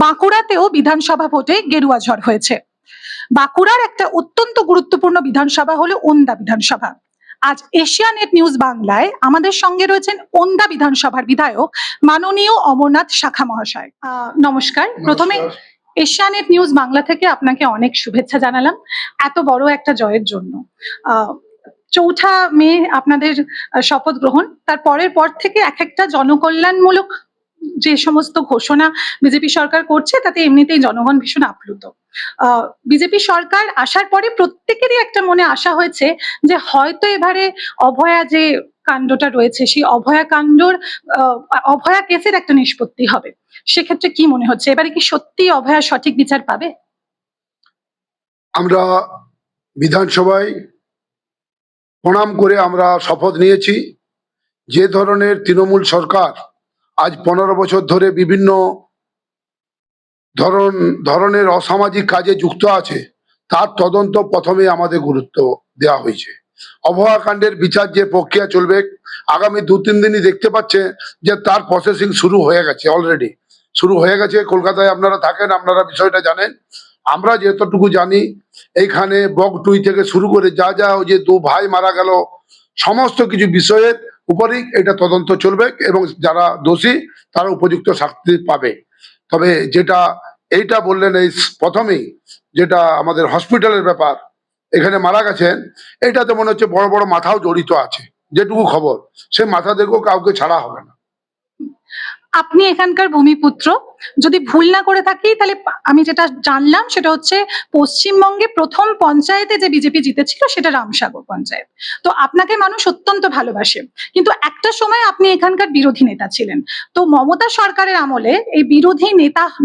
বাঁকুড়াতেও বিধানসভা ভোটে গেরুয়া ঝড় হয়েছে। বাঁকুড়ার একটা অত্যন্ত গুরুত্বপূর্ণ বিধানসভা হলো ওন্দা বিধানসভা। আজ এশিয়ানেট নিউজ বাংলায় আমাদের সঙ্গে রয়েছেন ওন্দা বিধানসভার বিধায়ক মাননীয় অমরনাথ শাখা মহাশয়। নমস্কার। প্রথমে এশিয়ানেট নিউজ বাংলা থেকে আপনাকে অনেক শুভেচ্ছা জানালাম এত বড় একটা জয়ের জন্য। ৪ঠা মে আপনাদের শপথ গ্রহণ, তার পরের পর থেকে এক একটা জনকল্যাণমূলক যে সমস্ত ঘোষণা বিজেপি সরকার করছে তাতে এমনিতেই জনগণ ভীষণ আপ্লুত। বিজেপি সরকার আসার পরে প্রত্যেকেরই একটা মনে আশা হয়েছে যে হয়তো এবারে অভয়া যে কাণ্ডটা রয়েছে সেই অভয়া কাণ্ডর অভয়া কেসের একটা নিষ্পত্তি হবে। সেক্ষেত্রে কি মনে হচ্ছে এবারে কি সত্যি অভয়া সঠিক বিচার পাবে? আমরা বিধানসভায় প্রণাম করে আমরা শপথ নিয়েছি। যে ধরনের তৃণমূল সরকার আজ 15 বছর ধরে বিভিন্ন ধরনের অসামাজিক কাজে যুক্ত আছে তার তদন্ত প্রথমে আমাদের গুরুত্ব দেওয়া হয়েছে। অভয়া কাণ্ডের বিচার যে প্রক্রিয়া চলবে আগামী 2-3 দিনই দেখতে পাচ্ছে যে তার প্রসেসিং শুরু হয়ে গেছে, অলরেডি শুরু হয়ে গেছে। কলকাতায় আপনারা থাকেন, আপনারা বিষয়টা জানেন। আমরা যতটুকু জানি এইখানে বগটুই থেকে শুরু করে যা যা ওই যে 2 ভাই মারা গেল সমস্ত কিছু বিষয়ের উপরেই এটা তদন্ত চলবে এবং যারা দোষী তারা উপযুক্ত শাস্তি পাবে। তবে যেটা এইটা বললেন এই প্রথমেই, যেটা আমাদের হসপিটালের ব্যাপার, এখানে মারা গেছেন, এটাতে মনে হচ্ছে বড় বড় মাথাও জড়িত আছে। যেটুকু খবর সে মাথাদেরকেও কাউকে ছাড়া হবে না। আপনি এখানকার ভূমিপুত্র, যদি ভুল না করে থাকি তাহলে আমি যেটা জানলাম সেটা হচ্ছে পশ্চিমবঙ্গে প্রথম পঞ্চায়েতে যে বিজেপি জিতেছিল সেটা রামসাগর পঞ্চায়েত। তো আপনাকে মানুষ অত্যন্ত ভালোবাসে, কিন্তু একটা সময় আপনি এখানকার বিরোধী নেতা ছিলেন। তো মমতা সরকারের আমলে এই বিরোধী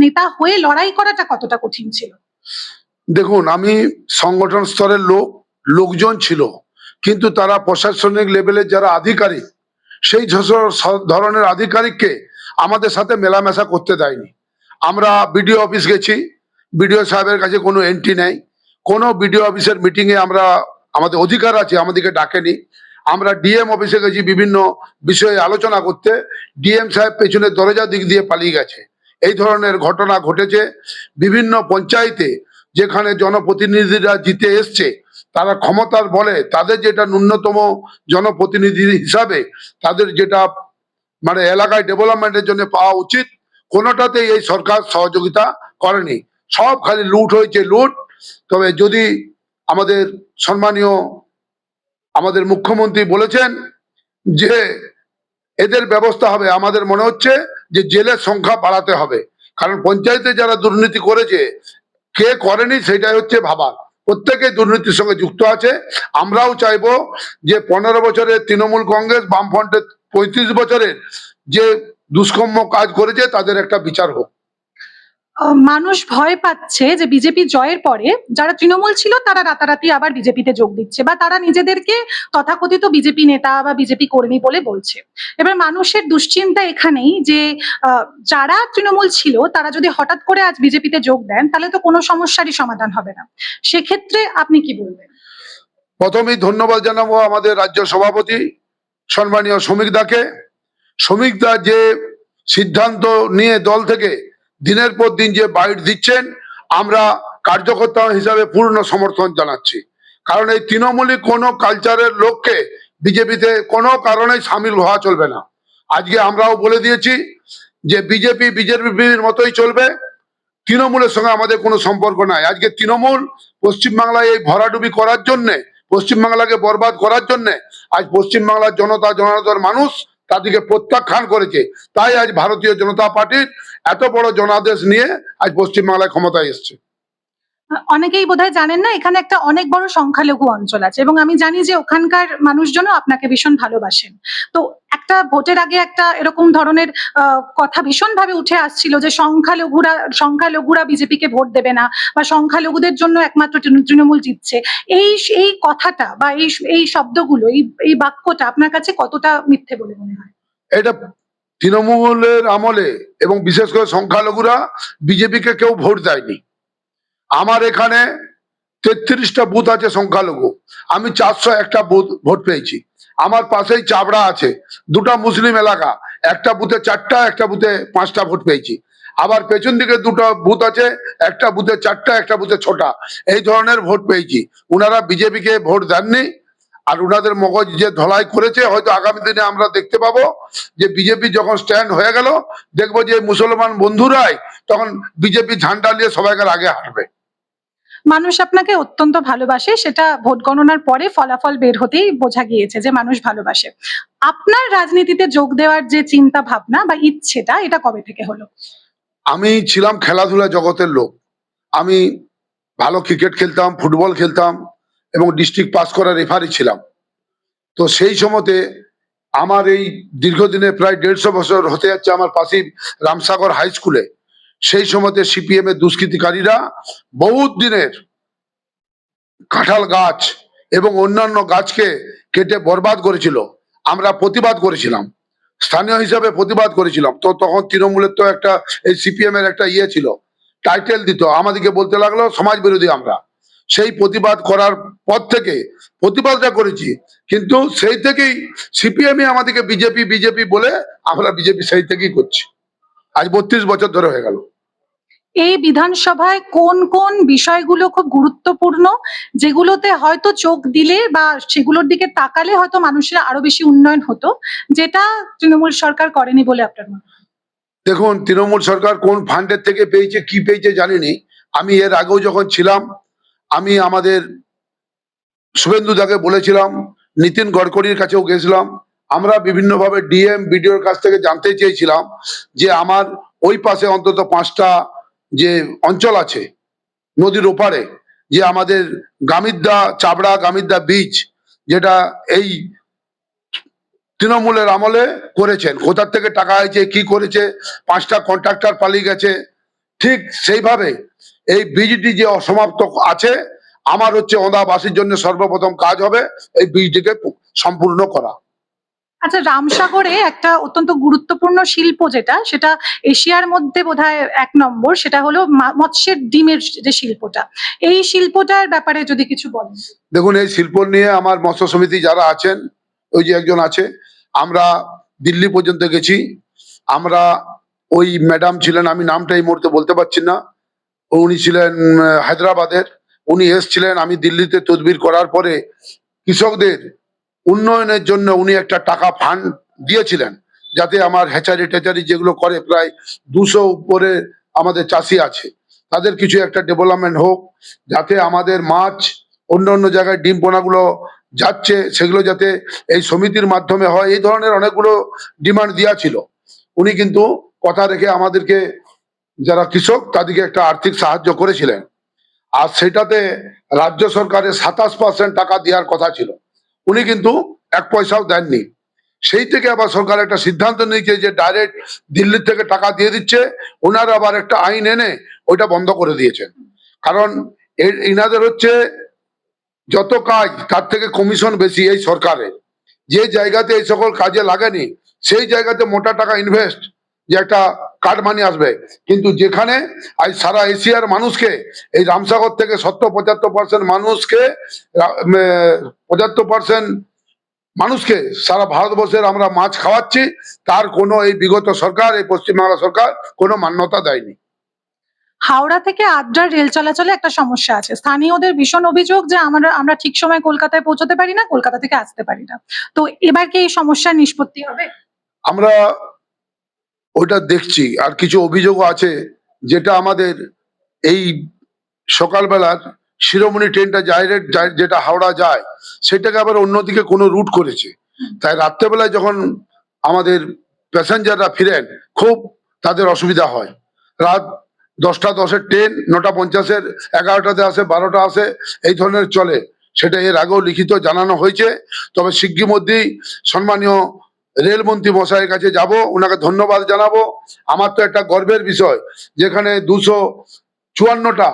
নেতা হয়ে লড়াই করাটা কতটা কঠিন ছিল? দেখুন, আমি সংগঠন স্তরের লোকজন ছিল, কিন্তু তারা প্রশাসনিক লেভেলের যারা আধিকারিক সেই ধরনের আধিকারিককে আমাদের সাথে মেলামেশা করতে দেয়নি। আমরা বিডিও অফিস গেছি, বিডিও সাহেবের কাছে কোনো এন্ট্রি নেই। কোনো বিডিও অফিসের মিটিংয়ে আমরা, আমাদের অধিকার আছে, আমাদেরকে ডাকেনি। আমরা ডিএম অফিসে গেছি বিভিন্ন বিষয়ে আলোচনা করতে, ডিএম সাহেব পেছনের দরজা দিক দিয়ে পালিয়ে গেছে। এই ধরনের ঘটনা ঘটেছে বিভিন্ন পঞ্চায়েতে, যেখানে জনপ্রতিনিধিরা জিতে এসছে তারা ক্ষমতার বলে তাদের যেটা ন্যূনতম জনপ্রতিনিধি হিসাবে তাদের যেটা মানে এলাকায় ডেভেলপমেন্টের জন্য পাওয়া উচিত, কোনোটাতেই এই সরকার সহযোগিতা করেনি। সব খালি লুট হয়েছে, লুট। তবে যদি আমাদের সম্মানীয় আমাদের মুখ্যমন্ত্রী বলেছেন যে এদের ব্যবস্থা হবে, আমাদের মনে হচ্ছে যে জেলের সংখ্যা বাড়াতে হবে। কারণ পঞ্চায়েতে যারা দুর্নীতি করেছে, কে করেনি সেটাই হচ্ছে ভাবা, প্রত্যেকে দুর্নীতির সঙ্গে যুক্ত আছে। আমরাও চাইবো যে 15 বছরের তৃণমূল কংগ্রেস বামফ্রন্টের 35 বছরের যে দুষ্কর্ম কাজ করেছে তাদের একটা বিচার হোক। মানুষ ভয় পাচ্ছে যে বিজেপি জয়ের পরে যারা তৃণমূল ছিল তারা রাতারাতি আবার বিজেপিতে যোগ দিচ্ছে, বা তারা নিজেদেরকে তথাকথিত বিজেপি নেতা বা বিজেপি কর্মী বলে বলছে। এবার মানুষের দুশ্চিন্তা এখানেই যে যারা তৃণমূল ছিল তারা যদি হঠাৎ করে আজ বিজেপিতে যোগ দেন তাহলে তো কোনো সমস্যারই সমাধান হবে না। সেক্ষেত্রে আপনি কি বলবেন? প্রথমেই ধন্যবাদ জানাবো আমাদের রাজ্য সভাপতি সম্মানীয় শ্রমিক দাকে। শ্রমিক দা যে সিদ্ধান্ত নিয়ে দল থেকে দিনের পর দিন যে বাইট দিচ্ছেন, আমরা কার্যকর্তা হিসাবে পূর্ণ সমর্থন জানাচ্ছি। কারণ এই তৃণমূলী কোনো কালচারের লোককে বিজেপিতে কোনো কারণে সামিল হওয়া চলবে না। আজকে আমরাও বলে দিয়েছি যে বিজেপি বিজেপির মতোই চলবে, তৃণমূলের সঙ্গে আমাদের কোনো সম্পর্ক নাই। আজকে তৃণমূল পশ্চিমবাংলায় এই ভরাডুবি করার জন্যে, পশ্চিমবাংলাকে বরবাদ করার জন্যে আজ পশ্চিমবাংলার জনার্দন মানুষ তাদেরকে প্রত্যাখ্যান করেছে। তাই আজ ভারতীয় জনতা পার্টির এত বড় জনাদেশ নিয়ে আজ পশ্চিমবাংলায় ক্ষমতায় এসছে। অনেকেই বোধহয় জানেন না, এখানে একটা অনেক বড় সংখ্যালঘু অঞ্চল আছে এবং আমি জানি যে ওখানকার মানুষজনও আপনাকে ভীষণ ভালোবাসেন। তো একটা ভোটের আগে একটা এরকম ধরনের কথা ভীষণ ভাবে উঠে আসছিল যে সংখ্যালঘুরা বিজেপিকে ভোট দেবে না, বা সংখ্যালঘুদের জন্য একমাত্র তৃণমূল জিতছে। এই কথাটা বা এই শব্দগুলো, এই বাক্যটা আপনার কাছে কতটা মিথ্যে বলে মনে হয়? এটা তৃণমূলের আমলে এবং বিশেষ করে সংখ্যালঘুরা বিজেপিকে কেউ ভোট দেয়নি। আমার এখানে 33টা বুথ আছে সংখ্যালঘু, আমি 401টা বুথ ভোট পেয়েছি। আমার পাশেই চাবড়া আছে, 2টা মুসলিম এলাকা, একটা বুথে 4টা একটা বুথে 5টা ভোট পেয়েছি। আবার পেছন দিকে দুটো বুথ আছে, একটা বুথে 4টা, একটা বুথে 6টা, এই ধরনের ভোট পেয়েছি। উনারা বিজেপি কে ভোট দেননি, আর উনাদের মগজ যে ধলাই করেছে, হয়তো আগামী দিনে আমরা দেখতে পাবো যে বিজেপি যখন স্ট্যান্ড হয়ে গেল, দেখবো যে মুসলমান বন্ধুরাই তখন বিজেপি ঝান্ডা নিয়ে সবাইকার আগে হাঁটবে। মানুষ আপনাকে অত্যন্ত ভালোবাসে, সেটা ভোট গণনার পরে ফলাফল বের হতেই বোঝা গিয়েছে যে মানুষ ভালোবাসে। আপনার রাজনীতিতে যোগ দেওয়ার যে চিন্তা ভাবনা বা ইচ্ছেটা, এটা কবে থেকে হলো? আমি ছিলাম খেলাধুলা জগতের লোক। আমি ভালো ক্রিকেট খেলতাম, ফুটবল খেলতাম এবং ডিস্ট্রিক্ট পাস করা রেফারি ছিলাম। তো সেই সময়তে আমার এই দীর্ঘদিনে প্রায় 150 বছর হতে যাচ্ছে আমার পাশেই রামসাগর হাই স্কুলে, সেই সময়তে সিপিএম এর দুষ্কৃতিকারীরা বহুত দিনের কাঁঠাল গাছ এবং অন্যান্য গাছকে কেটে বরবাদ করেছিল। আমরা প্রতিবাদ করেছিলাম, স্থানীয় হিসাবে প্রতিবাদ করেছিলাম। তো তখন তৃণমূলের তো একটা, এই সিপিএম এর একটা ইয়ে ছিল, টাইটেল দিত, আমাদেরকে বলতে লাগলো সমাজ বিরোধী আমরা। সেই প্রতিবাদ করার পর থেকে প্রতিবাদটা করেছি, কিন্তু সেই থেকেই সিপিএমই আমাদেরকে বিজেপি বিজেপি বলে আমরা বিজেপি সেই থেকেই করছি। আজ 32 বছর ধরে হয়ে গেল। এই বিধানসভায় কোন কোন বিষয়গুলো খুব গুরুত্বপূর্ণ, যেগুলোতে হয়তো চোখ দিলে বা সেগুলোর দিকে তাকালে হয়তো মানুষের আরো বেশি উন্নয়ন হতো, যেটা তৃণমূল সরকার করেনি বলে আপনার মনে হয়? দেখুন, তৃণমূল সরকার কোন ফান্ডের থেকে পেয়েছে কি পেয়েছে জানিনি। আমি এর আগেও যখন ছিলাম, আমি আমাদের শুভেন্দু দাকে বলেছিলাম, নীতিন গডকরির কাছেও গেছিলাম। আমরা বিভিন্নভাবে ডিএম বিডিওর কাছ থেকে জানতে চেয়েছিলাম যে আমার ওই পাশে অন্তত 5টা যে অঞ্চল আছে নদীর ওপারে, যে আমাদের গামিদ্দা চাবড়া গামিদ্দা বীচ, যেটা এই তৃণমূলের আমলে করেছেন, কোথার থেকে টাকা হয়েছে কি করেছে, 5টা কন্ট্রাক্টর পালিয়ে গেছে। ঠিক সেইভাবে এই ব্রিজটি যে অসমাপ্ত আছে, আমার হচ্ছে ওঁদাবাসীর জন্য সর্বপ্রথম কাজ হবে এই ব্রিজটিকে সম্পূর্ণ করা। আচ্ছা, রামসাগরে একটা অত্যন্ত গুরুত্বপূর্ণ শিল্প যেটা, সেটা এশিয়ার মধ্যে বোধহয় 1 নম্বর, সেটা হলো মৎস্যের ডিমের যে শিল্পটা। এই শিল্পটার ব্যাপারে যদি কিছু বলেন। দেখুন, এই শিল্প নিয়ে আমার মৎস্য সমিতি যারা আছেন, ওই যে একজন আছে, আমরা দিল্লি পর্যন্ত গেছি। আমরা ওই ম্যাডাম ছিলেন, আমি নামটা এই মুহূর্তে বলতে পারছি না, উনি ছিলেন হায়দ্রাবাদের, উনি এসছিলেন। আমি দিল্লিতে তদবির করার পরে কৃষকদের উন্নয়নের জন্য উনি একটা টাকা ফান্ড দিয়েছিলেন, যাতে আমার হ্যাচারি ট্যাচারি যেগুলো করে প্রায় 200 উপরে আমাদের চাষি আছে, তাদের কিছু একটা ডেভেলপমেন্ট হোক, যাতে আমাদের মাছ অন্য অন্য জায়গায় ডিম পোনাগুলো যাচ্ছে সেগুলো যাতে এই সমিতির মাধ্যমে হয়, এই ধরনের অনেকগুলো ডিমান্ড দেওয়া ছিল। উনি কিন্তু কথা রেখে আমাদেরকে, যারা কৃষক, তাদেরকে একটা আর্থিক সাহায্য করেছিলেন। আর সেটাতে রাজ্য সরকারের 27% টাকা দেওয়ার কথা ছিল, উনি কিন্তু 1 পয়সাও দেননি। সেই থেকে আবার সরকার একটা সিদ্ধান্ত নিয়েছে যে ডাইরেক্ট দিল্লি থেকে টাকা দিয়ে দিচ্ছে। ওনারা আবার একটা আইন এনে ওইটা বন্ধ করে দিয়েছেন, কারণ ইনাদের হচ্ছে যত কাজ তার থেকে কমিশন বেশি এই সরকারের। যে জায়গাতে এই সকল কাজে লাগেনি সেই জায়গাতে মোটা টাকা ইনভেস্ট, যে একটা কার্ড মানি আসবে, কিন্তু যেখানে আজ সারা এশিয়ার মানুষকে, এই রামসাগর থেকে 70-75% মানুষকে, 75% মানুষকে সারা ভারতবর্ষের আমরা মাছ খাওয়াচ্ছি, তার কোনো এই বিগত সরকার, এই পশ্চিমবাংলা সরকার কোনো মান্যতা দেয়নি। হাওড়া থেকে আদ্রার রেল চলাচলে একটা সমস্যা আছে, স্থানীয়দের ভীষণ অভিযোগ যে আমরা ঠিক সময় কলকাতায় পৌঁছতে পারি না, কলকাতা থেকে আসতে পারি না। তো এবার কি এই সমস্যার নিষ্পত্তি হবে? আমরা ওটা দেখছি, আর কিছু অভিযোগও আছে, যেটা আমাদের এই সকালবেলার শিরোমণি ট্রেনটা ডাইরেক্ট যেটা হাওড়া যায়, সেটাকে আবার অন্যদিকে কোনো রুট করেছে। তাই রাত্রেবেলায় যখন আমাদের প্যাসেঞ্জাররা ফিরেন, খুব তাদের অসুবিধা হয়। রাত 10টা 10-এর ট্রেন 9টা 50-এর 11টাতে আসে, 12টা আসে, এই ধরনের চলে। সেটা এর আগেও লিখিত জানানো হয়েছে। তবে শিগগির মধ্যেই সম্মানীয় রেলমন্ত্রী মশাইয়ের কাছে যাব, ওনাকে ধন্যবাদ জানাবো। আমার তো একটা গর্বের বিষয়, যেখানে 254টা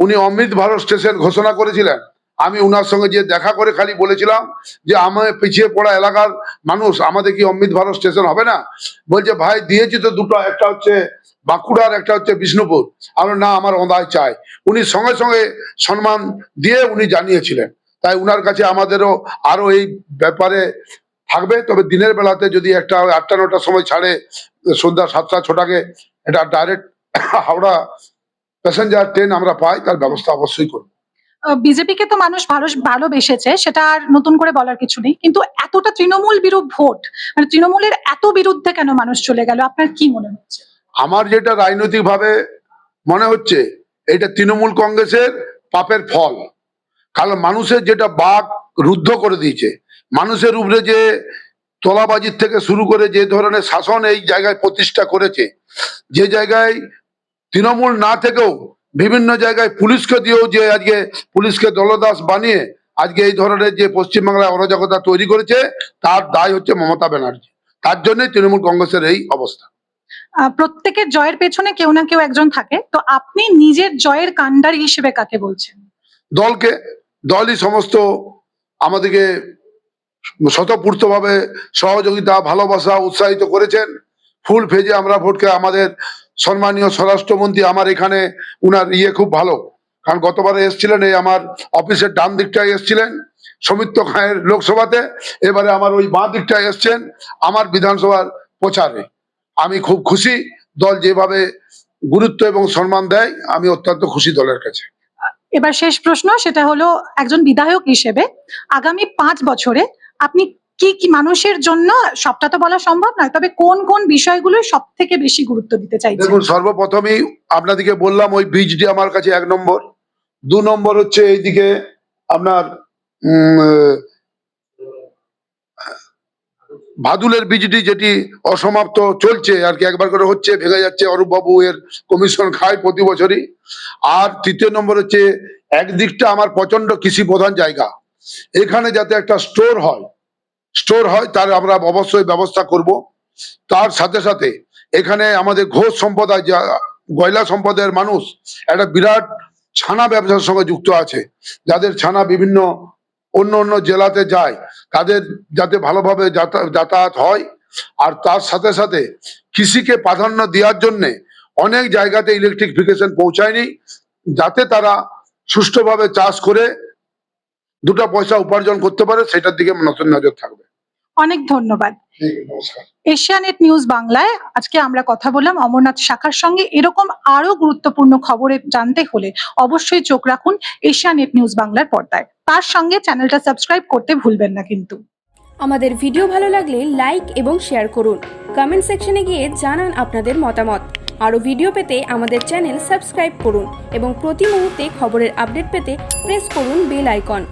উনি অমৃত ভারত স্টেশন ঘোষণা করেছিলেন। আমি উনার সঙ্গে যে দেখা করে খালি বলেছিলাম যে আমার পিছিয়ে পড়া এলাকার মানুষ, আমাদের কি অমৃত ভারত স্টেশন হবে না? বলছে ভাই দিয়েছি তো দুটো, একটা হচ্ছে বাঁকুড়ার, একটা হচ্ছে বিষ্ণুপুর। আমরা না, আমার ওঁদায় চাই। উনি সঙ্গে সঙ্গে সম্মান দিয়ে উনি জানিয়েছিলেন। তাই উনার কাছে আমাদেরও আরো এই ব্যাপারে থাকবে। তবে দিনের বেলাতে যদি একটা 8টা 9টার সময় ছাড়ে, সন্ধ্যা 7টা 6টাকে, এটা ডাইরেক্ট হাওড়া প্যাসেঞ্জার ট্রেন আমরা পাই, তার ব্যবস্থা অবশ্যই করব। বিজেপিকে তো মানুষ ভালোবেসেছে, সেটা আর নতুন করে বলার কিছু নেই, কিন্তু এতটা তৃণমূল বিরূপ ভোট, মানে তৃণমূলের এত বিরুদ্ধে কেন মানুষ চলে গেল, আপনার কি মনে হচ্ছে? আমার যেটা রাজনৈতিক ভাবে মনে হচ্ছে, এটা তৃণমূল কংগ্রেসের পাপের ফল। কারণ মানুষের যেটা বাক রুদ্ধ করে দিয়েছে, মানুষের উপরে যে তোলাবাজির থেকে শুরু করে যে ধরনের শাসন এই জায়গায় প্রতিষ্ঠা করেছে, যে জায়গায় তৃণমূল না থেকেও বিভিন্ন জায়গায় পুলিশকে দিয়েও যে আজকে পুলিশকে দলদাস বানিয়ে আজকে এই ধরনের যে পশ্চিমবাংলায় অরাজকতা তৈরি করেছে, তার দায় হচ্ছে মমতা ব্যানার্জি। তার জন্যই তৃণমূল কংগ্রেসের এই অবস্থা। প্রত্যেকের জয়ের পেছনে কেউ না কেউ একজন থাকে, তো আপনি নিজের জয়ের কাণ্ডারি হিসেবে কাকে বলছেন? দলকে, দলই সমস্ত আমাদেরকে স্বতঃস্ফূর্তভাবে সহযোগিতা, ভালোবাসা, উৎসাহিত করেছেন। ফুল ফেজে আমরা ভোটকে, আমাদের সম্মানীয় স্বরাষ্ট্রমন্ত্রী, আমার এখানে উনার খুব ভালো, কারণ গতবারে এসছিলেন এই আমার অফিসের ডান দিকটায় এসছিলেন সৌমিত্র খাঁয়ের লোকসভাতে, এবারে আমার ওই বাঁ দিকটায় এসছেন আমার বিধানসভার প্রচারে। আমি খুব খুশি, দল যেভাবে গুরুত্ব এবং সম্মান দেয়, আমি অত্যন্ত খুশি দলের কাছে। এবার শেষ প্রশ্ন, সেটা হলো একজন বিধায়ক হিসেবে আগামী 5 বছরে আপনি কি কি মানুষের জন্য, সবটা তো বলা সম্ভব নয়, তবে কোন কোন বিষয়গুলো সব থেকে বেশি গুরুত্ব দিতে চাইছেন? দেখুন, সর্বপ্রথমেই আপনাদেরকে বললাম ওই ব্রিজটি আমার কাছে 1 নম্বর। 2 নম্বর হচ্ছে এইদিকে আপনার ভাদুলের ব্রিজটি, যেটি অসমাপ্ত চলছে আর কি, একবার করে হচ্ছে, ভেঙে যাচ্ছে, অরূপ বাবু এর কমিশন খায় প্রতি বছরই। আর 3য় নম্বর হচ্ছে একদিকটা আমার প্রচন্ড কৃষি প্রধান জায়গা, এখানে যাতে একটা স্টোর হয় তার আমরা অবশ্যই ব্যবস্থা করব। তার সাথে সাথে এখানে আমাদের ঘোষ সম্প্রদায়, গয়লা সম্প্রদায়ের মানুষ একটা বিরাট ছানা ব্যবসার সঙ্গে যুক্ত আছে, যাদের ছানা বিভিন্ন অন্য জেলাতে যায়, তাদের যাতে ভালোভাবে যাতায়াত হয়। আর তার সাথে সাথে কৃষিকে প্রাধান্য দেওয়ার জন্য অনেক জায়গাতে ইলেকট্রিফিকেশন পৌঁছায়নি, যাতে তারা সুষ্ঠুভাবে চাষ করে 2টা পয়সা উপার্জন করতে পারে, সেটার দিকে নতুন নজর থাকবে। অনেক ধন্যবাদ। নমস্কার। এশিয়ানেট নিউজ বাংলায় আজকে আমরা কথা বললাম অমরনাথ শাখার সঙ্গে। এরকম আরো গুরুত্বপূর্ণ খবরে জানতে হলে অবশ্যই চোখ রাখুন এশিয়ানেট নিউজ বাংলার পর্দায়। তার সঙ্গে চ্যানেলটা সাবস্ক্রাইব করতে ভুলবেন না কিন্তু। আমাদের ভিডিও ভালো লাগলে লাইক এবং শেয়ার করুন। কমেন্ট সেকশনে গিয়ে জানান আপনাদের মতামত। আরও ভিডিও পেতে আমাদের চ্যানেল সাবস্ক্রাইব করুন এবং প্রতি মুহূর্তে খবরের আপডেট পেতে প্রেস করুন বেল আইকন।